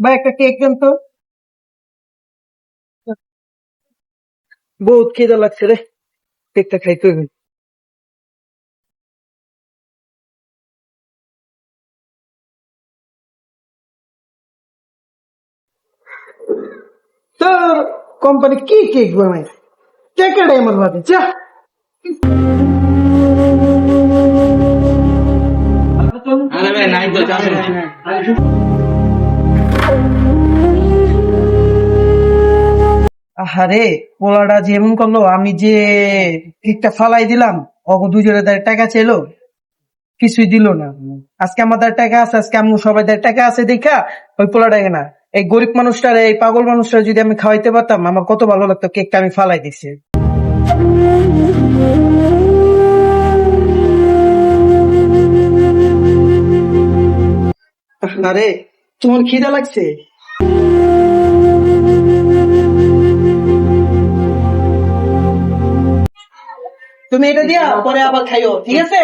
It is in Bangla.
ভাই একটা কেক দেন তো। বহুত খিদা লাগছে রে, কেকটা খাইতে হবে। তোর কোম্পানি কি কেক বানায়? কেকের এমন বাদে যা। আরে ভাই নাই তো চাপেন। আরে পোলাটা যে এমন করলো, আমি যে কেকটা ফালাই দিলাম, অগো দুজনের দ্বারা টাকা চাইলো, কিছুই দিল না। আজকে আমাদের টাকা আছে, আজকে আমি সবাই টাকা আছে দেখা ওই পোলাটাকে না, এই গরিব মানুষটার, এই পাগল মানুষটার যদি আমি খাওয়াইতে পারতাম, আমার কত ভালো লাগতো। কেকটা আমি ফালাই দিছি। আরে তোমার খিদা লাগছে? তুমি এটা দিয়া পরে আবার খাইও, ঠিক আছে?